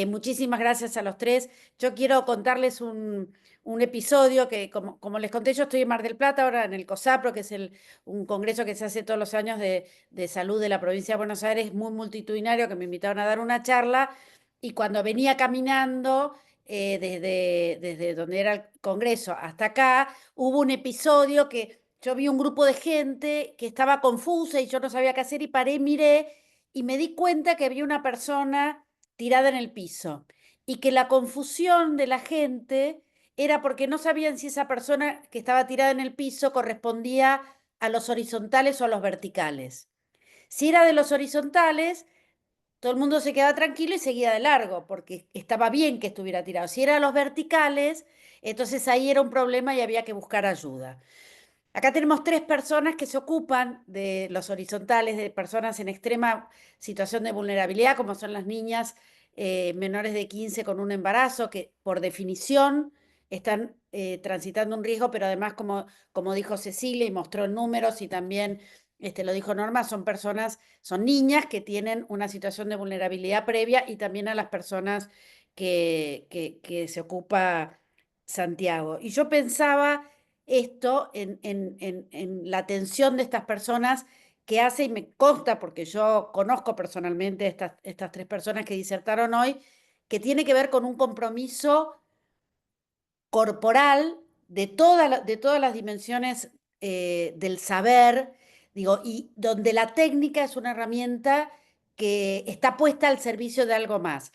muchísimas gracias a los tres. Yo quiero contarles un episodio que, como les conté, yo estoy en Mar del Plata, ahora en el COSAPRO, que es un congreso que se hace todos los años de salud de la provincia de Buenos Aires, muy multitudinario, que me invitaron a dar una charla, y cuando venía caminando desde donde era el congreso hasta acá, hubo un episodio que yo vi un grupo de gente que estaba confusa y yo no sabía qué hacer y paré, miré y me di cuenta que había una persona tirada en el piso y que la confusión de la gente era porque no sabían si esa persona que estaba tirada en el piso correspondía a los horizontales o a los verticales. Si era de los horizontales, todo el mundo se quedaba tranquilo y seguía de largo, porque estaba bien que estuviera tirado. Si era a los verticales, entonces ahí era un problema y había que buscar ayuda. Acá tenemos 3 personas que se ocupan de los horizontales, de personas en extrema situación de vulnerabilidad, como son las niñas menores de 15 con un embarazo, que por definición están transitando un riesgo, pero además, como dijo Cecilia y mostró en números y también lo dijo Norma, son niñas que tienen una situación de vulnerabilidad previa y también a las personas que se ocupa Santiago. Y yo pensaba esto en la atención de estas personas que hace, y me consta porque yo conozco personalmente estas 3 personas que disertaron hoy, que tiene que ver con un compromiso corporal de todas las dimensiones del saber, digo, y donde la técnica es una herramienta que está puesta al servicio de algo más.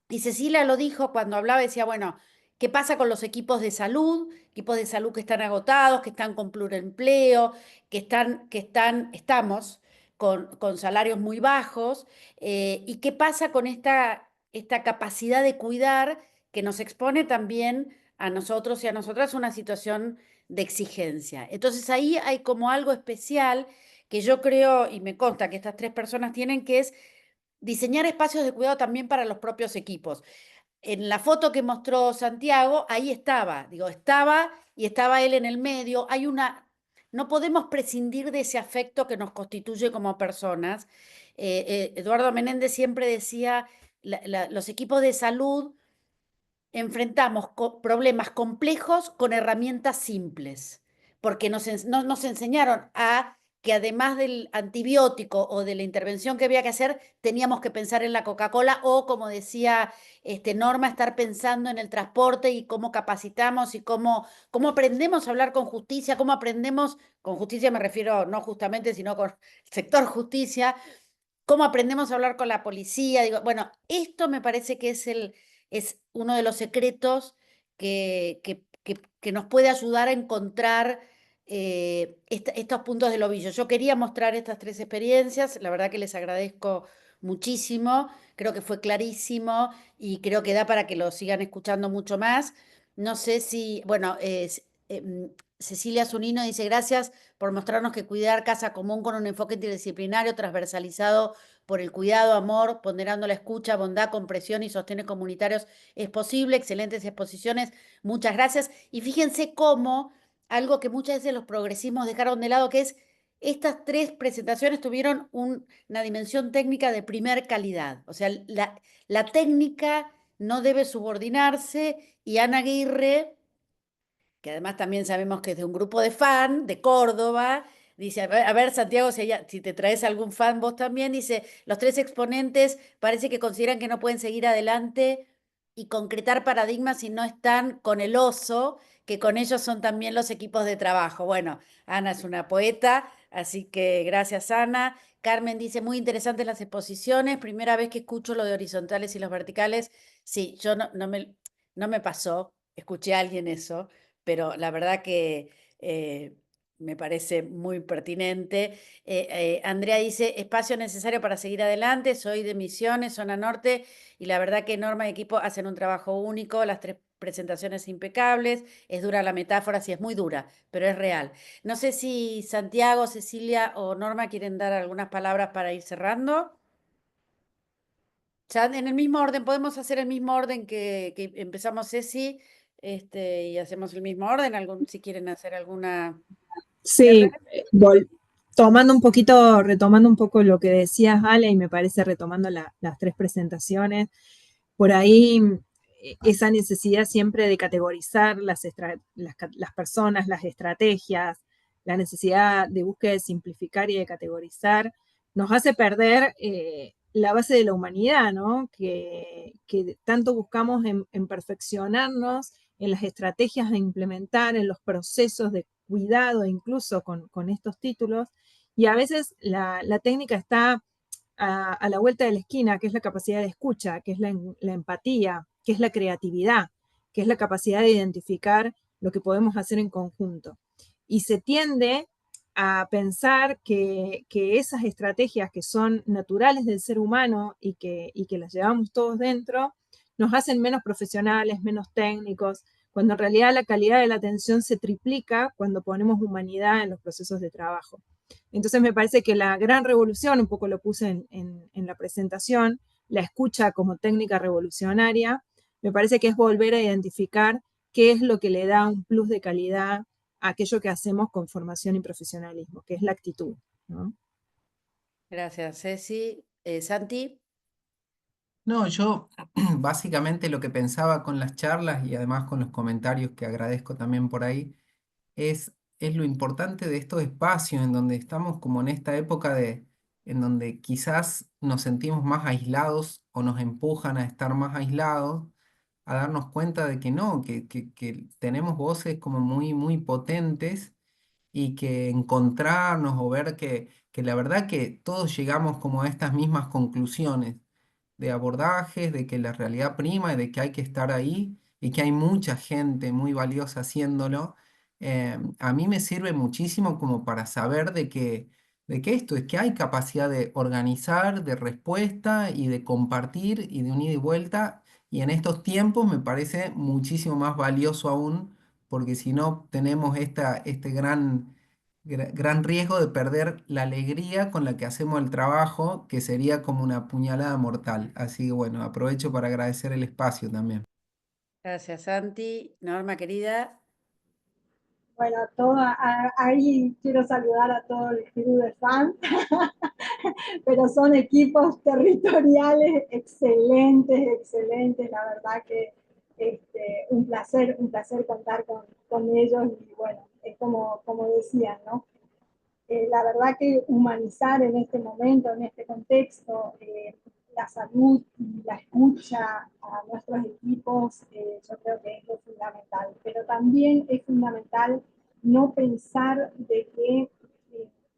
Y Cecilia lo dijo cuando hablaba, decía, bueno, ¿qué pasa con los equipos de salud? Equipos de salud que están agotados, que están con pluriempleo, estamos con salarios muy bajos. ¿Y qué pasa con esta capacidad de cuidar que nos expone también a nosotros y a nosotras una situación de exigencia? Entonces ahí hay como algo especial que yo creo, y me consta que estas 3 personas tienen, que es diseñar espacios de cuidado también para los propios equipos. En la foto que mostró Santiago, ahí estaba, digo, estaba y estaba él en el medio. No podemos prescindir de ese afecto que nos constituye como personas. Eduardo Menéndez siempre decía, los equipos de salud enfrentamos problemas complejos con herramientas simples, porque nos enseñaron a que además del antibiótico o de la intervención que había que hacer, teníamos que pensar en la Coca-Cola o, como decía Norma, estar pensando en el transporte y cómo capacitamos y cómo aprendemos a hablar con justicia, cómo aprendemos, con justicia me refiero no justamente, sino con el sector justicia, cómo aprendemos a hablar con la policía. Digo, bueno, esto me parece que es uno de los secretos que nos puede ayudar a encontrar estos puntos del ovillo. Yo quería mostrar estas 3 experiencias, la verdad que les agradezco muchísimo, creo que fue clarísimo y creo que da para que lo sigan escuchando mucho más. No sé si, bueno, Cecilia Zunino dice, gracias por mostrarnos que cuidar casa común con un enfoque interdisciplinario, transversalizado por el cuidado, amor, ponderando la escucha, bondad, comprensión y sostenes comunitarios es posible. Excelentes exposiciones, muchas gracias. Y fíjense cómo algo que muchas veces los progresismos dejaron de lado, que es estas tres presentaciones tuvieron una dimensión técnica de primer calidad. O sea, la técnica no debe subordinarse, y Ana Aguirre, que además también sabemos que es de un grupo de fan de Córdoba, dice, a ver Santiago, si te traes algún fan vos también, dice, los tres exponentes parece que consideran que no pueden seguir adelante y concretar paradigmas si no están con el oso, que con ellos son también los equipos de trabajo. Bueno, Ana es una poeta, así que gracias Ana. Carmen dice, muy interesantes las exposiciones, primera vez que escucho lo de horizontales y los verticales. Sí, yo no me pasó, escuché a alguien eso, pero la verdad que me parece muy pertinente. Andrea dice, espacio necesario para seguir adelante, soy de Misiones, zona norte, y la verdad que Norma y equipo hacen un trabajo único, las tres presentaciones impecables, es dura la metáfora, sí es muy dura, pero es real. No sé si Santiago, Cecilia o Norma quieren dar algunas palabras para ir cerrando. Ya en el mismo orden, podemos hacer el mismo orden que empezamos Ceci, y hacemos el mismo orden, si quieren hacer alguna Sí, cierre. tomando un poquito, retomando un poco lo que decías, Ale, y me parece retomando las tres presentaciones, por ahí esa necesidad siempre de categorizar las personas, las estrategias, la necesidad de búsqueda de simplificar y de categorizar, nos hace perder la base de la humanidad, ¿no? Que tanto buscamos en perfeccionarnos, en las estrategias de implementar, en los procesos de cuidado, incluso con estos títulos, y a veces la técnica está a la vuelta de la esquina, que es la capacidad de escucha, que es la empatía, que es la creatividad, que es la capacidad de identificar lo que podemos hacer en conjunto. Y se tiende a pensar que esas estrategias que son naturales del ser humano y que las llevamos todos dentro, nos hacen menos profesionales, menos técnicos, cuando en realidad la calidad de la atención se triplica cuando ponemos humanidad en los procesos de trabajo. Entonces me parece que la gran revolución, un poco lo puse en la presentación, la escucha como técnica revolucionaria, me parece que es volver a identificar qué es lo que le da un plus de calidad a aquello que hacemos con formación y profesionalismo, que es la actitud, ¿no? Gracias, Ceci. Santi. No, yo básicamente lo que pensaba con las charlas y además con los comentarios que agradezco también por ahí es lo importante de estos espacios en donde estamos como en esta época en donde quizás nos sentimos más aislados o nos empujan a estar más aislados, a darnos cuenta de que no, que tenemos voces como muy, muy potentes y que encontrarnos o ver que la verdad que todos llegamos como a estas mismas conclusiones de abordajes, de que la realidad prima y de que hay que estar ahí y que hay mucha gente muy valiosa haciéndolo. A mí me sirve muchísimo como para saber de que esto es que hay capacidad de organizar, de respuesta y de compartir y de un ida y vuelta. Y en estos tiempos me parece muchísimo más valioso aún, porque si no tenemos este gran riesgo de perder la alegría con la que hacemos el trabajo, que sería como una puñalada mortal. Así que bueno, aprovecho para agradecer el espacio también. Gracias, Santi. Norma, querida. Bueno, ahí quiero saludar a todo el club de fans, pero son equipos territoriales excelentes, excelentes, la verdad que un placer contar con ellos y bueno, es como decían, ¿no? La verdad que humanizar en este momento, en este contexto, la salud y la escucha a nuestros equipos, yo creo que es lo fundamental. Pero también es fundamental no pensar de que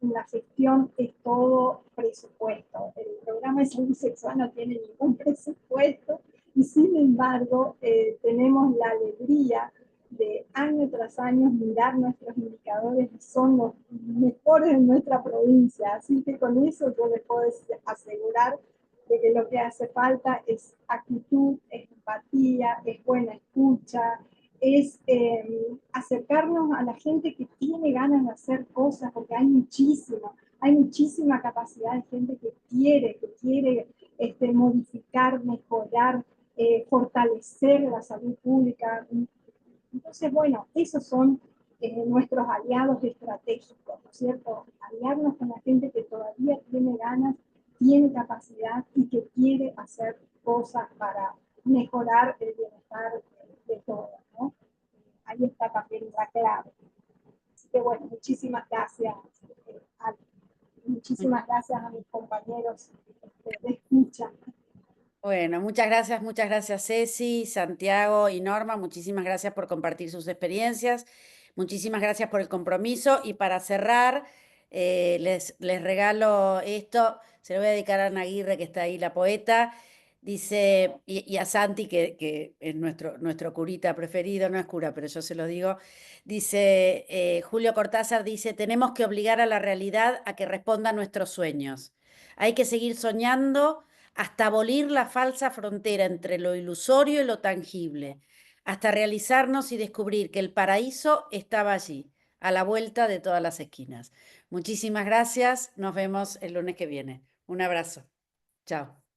la gestión es todo presupuesto. El programa de salud sexual no tiene ningún presupuesto y sin embargo tenemos la alegría de año tras año mirar nuestros indicadores y son los mejores en nuestra provincia. Así que con eso yo les puedo asegurar de que lo que hace falta es actitud, es empatía, es buena escucha, es acercarnos a la gente que tiene ganas de hacer cosas, porque hay muchísima capacidad de gente que quiere modificar, mejorar, fortalecer la salud pública. Entonces, bueno, esos son nuestros aliados estratégicos, ¿no es cierto? Aliarnos con la gente que todavía tiene ganas, tiene capacidad y que quiere hacer cosas para mejorar el bienestar de todos, ¿no? Ahí está también la clave. Así que bueno, muchísimas gracias, Ale. Muchísimas gracias a mis compañeros de escucha. Bueno, muchas gracias Ceci, Santiago y Norma, muchísimas gracias por compartir sus experiencias, muchísimas gracias por el compromiso y para cerrar les regalo esto, se lo voy a dedicar a Ana Aguirre que está ahí, la poeta, dice, y a Santi que es nuestro curita preferido, no es cura, pero yo se lo digo, dice, Julio Cortázar dice, tenemos que obligar a la realidad a que responda a nuestros sueños, hay que seguir soñando hasta abolir la falsa frontera entre lo ilusorio y lo tangible, hasta realizarnos y descubrir que el paraíso estaba allí, a la vuelta de todas las esquinas. Muchísimas gracias, nos vemos el lunes que viene. Un abrazo. Chao.